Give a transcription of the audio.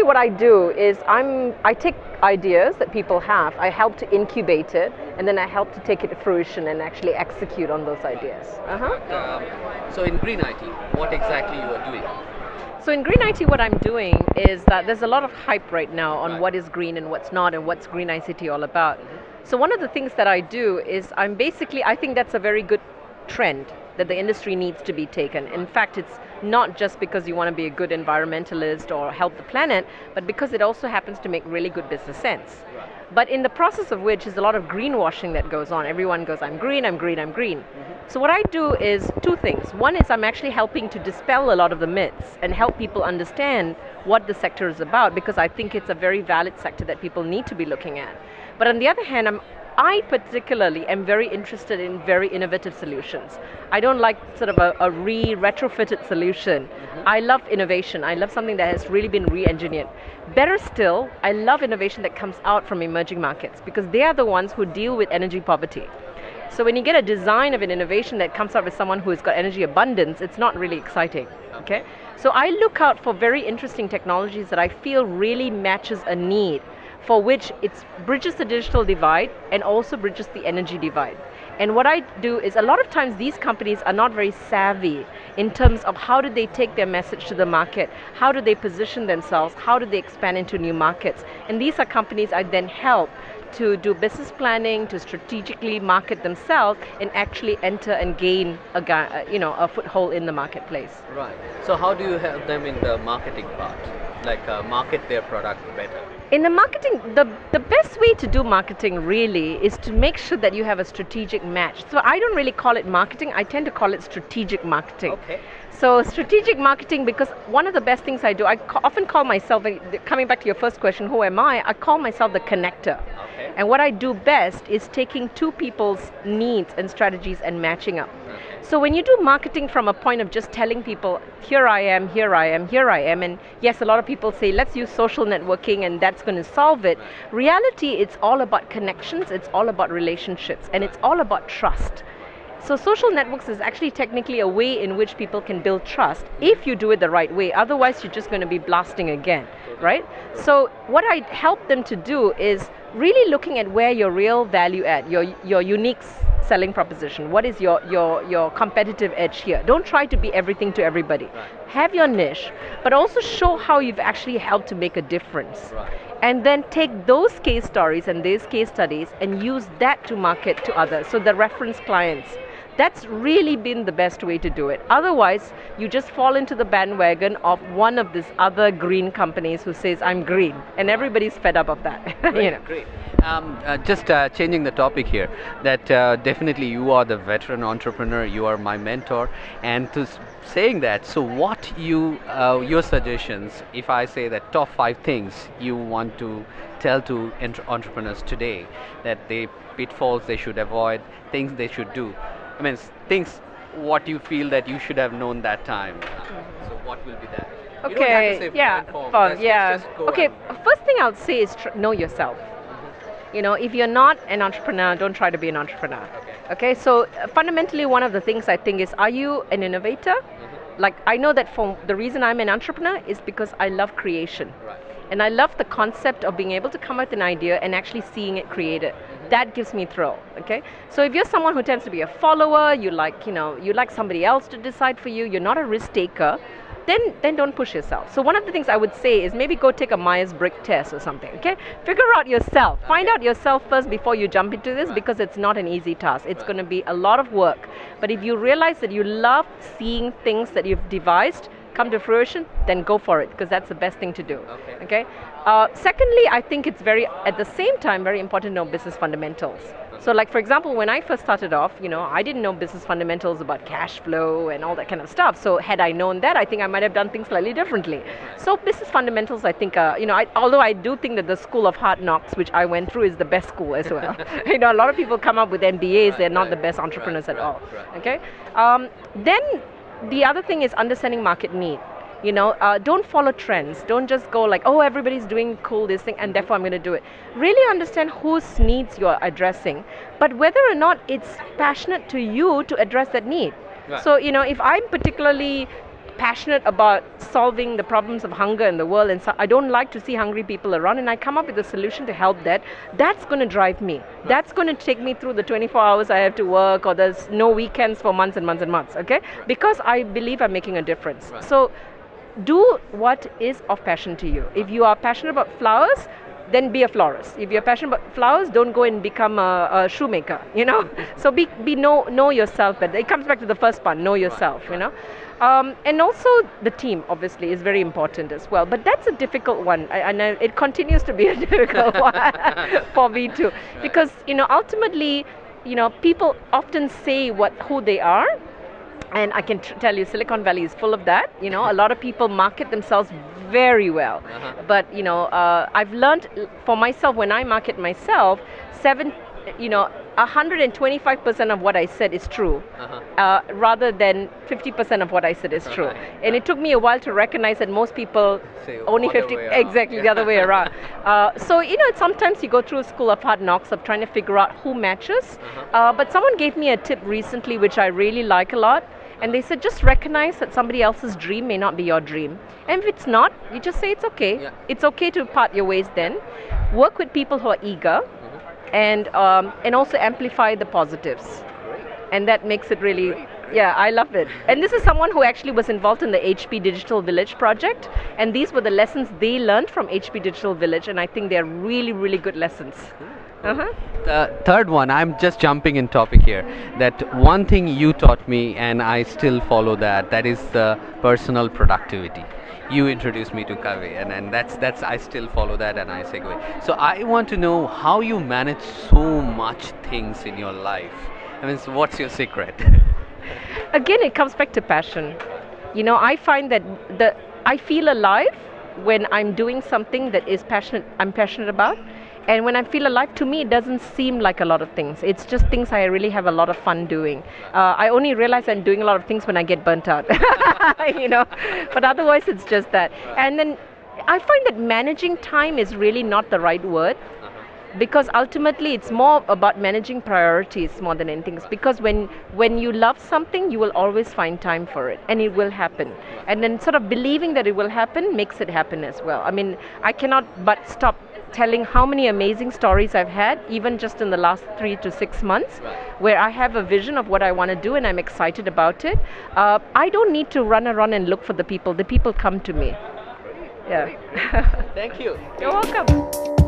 what I do is I take ideas that people have, I help to incubate it, and then I help to take it to fruition and actually execute on those ideas. So in Green IT, what exactly you are doing? So in Green IT, what I'm doing is that there's a lot of hype right now on what is green and what's not, and what's Green ICT all about. So one of the things that I do is I think that's a very good trend that the industry needs to be taken. In fact, it's not just because you want to be a good environmentalist or help the planet, but because it also happens to make really good business sense. But in the process of which is a lot of greenwashing that goes on. Everyone goes, I'm green, I'm green, I'm green. So what I do is two things. One is I'm actually helping to dispel a lot of the myths and help people understand what the sector is about, because I think it's a very valid sector that people need to be looking at. But on the other hand, I particularly am very interested in very innovative solutions. I don't like sort of a retrofitted solution. I love innovation. I love something that has really been re-engineered. Better still, I love innovation that comes out from emerging markets, because they are the ones who deal with energy poverty. So when you get a design of an innovation that comes out with someone who has got energy abundance, it's not really exciting. Okay? So I look out for very interesting technologies that I feel really matches a need, for which it bridges the digital divide and also bridges the energy divide. And what I do is a lot of times these companies are not very savvy in terms of how do they take their message to the market, how do they position themselves, how do they expand into new markets. And these are companies I then help to do business planning, to strategically market themselves and actually enter and gain a foothold in the marketplace. Right. So how do you help them in the marketing part? Like market their product better? In the marketing, the best way to do marketing really is to make sure that you have a strategic match. So I don't really call it marketing, I tend to call it strategic marketing. Okay. So strategic marketing, because one of the best things I do, I often call myself, coming back to your first question, who am I call myself the connector. Okay. And what I do best is taking two people's needs and strategies and matching up. Okay. So when you do marketing from a point of just telling people, here I am, here I am, here I am, and yes, a lot of people say, let's use social networking and that's going to solve it. Right. Reality, it's all about connections, it's all about relationships, and it's all about trust. So social networks is actually technically a way in which people can build trust if you do it the right way. Otherwise, you're just going to be blasting again, right? So what I help them to do is really looking at where your real value add, your unique selling proposition. What is your competitive edge here? Don't try to be everything to everybody. Right. Have your niche, but also show how you've actually helped to make a difference. Right. And then take those case stories and these case studies and use that to market to others. So the reference clients. That's really been the best way to do it. Otherwise, you just fall into the bandwagon of one of these other green companies who says, I'm green. And everybody's fed up of that. Great, great. Just changing the topic here, that definitely you are the veteran entrepreneur, you are my mentor. And saying that, so what your suggestions, if I say that top 5 things you want to tell to entrepreneurs today, that they pitfalls they should avoid, things they should do. I mean, things what you feel that you should have known that time. So what will be that? Okay, you don't have to say yeah, just go okay, and- first thing I'll say is know yourself. You know, if you're not an entrepreneur, don't try to be an entrepreneur. Okay, so fundamentally one of the things I think is, are you an innovator? Like, I know that for the reason I'm an entrepreneur is because I love creation. Right. And I love the concept of being able to come up with an idea and actually seeing it created. That gives me thrill, okay? So if you're someone who tends to be a follower, you like somebody else to decide for you, you're not a risk taker, then don't push yourself. So one of the things I would say is maybe go take a Myers-Briggs test or something, okay? Figure out yourself. Find out yourself first before you jump into this, because it's not an easy task. It's going to be a lot of work. But if you realize that you love seeing things that you've devised come to fruition, then go for it, because that's the best thing to do. Okay? Secondly, I think it's at the same time, very important to know business fundamentals. So like, for example, when I first started off, I didn't know business fundamentals about cash flow and all that kind of stuff. So had I known that, I think I might have done things slightly differently. So business fundamentals, I think, although I do think that the school of hard knocks, which I went through, is the best school as well. A lot of people come up with MBAs, they're not the best entrepreneurs at all. Okay? Then the other thing is understanding market need. Don't follow trends. Don't just go like, oh, everybody's doing cool this thing and therefore I'm going to do it. Really understand whose needs you're addressing, but whether or not it's passionate to you to address that need. Right. So, if I'm particularly passionate about solving the problems of hunger in the world, and so I don't like to see hungry people around, and I come up with a solution to help that, that's going to drive me. That's going to take me through the 24 hours I have to work, or there's no weekends for months and months and months, okay? Because I believe I'm making a difference. So do what is of passion to you. If you are passionate about flowers, then be a florist. If you're passionate about flowers, don't go and become a shoemaker, you know. So know yourself better. It comes back to the first part, know yourself, you know. And also the team, obviously, is very important as well. But that's a difficult one, and it continues to be a difficult one for me too. Because, you know, ultimately, you know, people often say who they are. And I can tell you, Silicon Valley is full of that. You know, a lot of people market themselves very well. But, you know, I've learned for myself, when I market myself, 125% of what I said is true, rather than 50% of what I said is true. And it took me a while to recognize that most people only 50, exactly the other way around. So, you know, sometimes you go through a school of hard knocks of trying to figure out who matches. But someone gave me a tip recently, which I really like a lot. And they said, just recognize that somebody else's dream may not be your dream. And if it's not, you just say it's okay. Yeah. It's okay to part your ways then. Work with people who are eager, and also amplify the positives. Great. And that makes it really, great. Yeah, I love it. And this is someone who actually was involved in the HP Digital Village project. And these were the lessons they learned from HP Digital Village. And I think they're really, really good lessons. The third one, I'm just jumping in topic here, that one thing you taught me and I still follow that is the personal productivity. You introduced me to Kaveh, and that's I still follow that, and I segue. So I want to know how you manage so much things in your life. I mean, so what's your secret? Again, it comes back to passion. You know, I find that I feel alive when I'm doing something that I'm passionate about. And when I feel alive, to me, it doesn't seem like a lot of things. It's just things I really have a lot of fun doing. I only realize I'm doing a lot of things when I get burnt out, you know. But otherwise, it's just that. And then I find that managing time is really not the right word, because ultimately it's more about managing priorities more than anything. Because when you love something, you will always find time for it, and it will happen. And then sort of believing that it will happen makes it happen as well. I mean, I cannot but stop telling how many amazing stories I've had, even just in the last 3 to 6 months, where I have a vision of what I want to do and I'm excited about it. I don't need to run around and look for the people. The people come to me. Yeah. Thank you. You're welcome.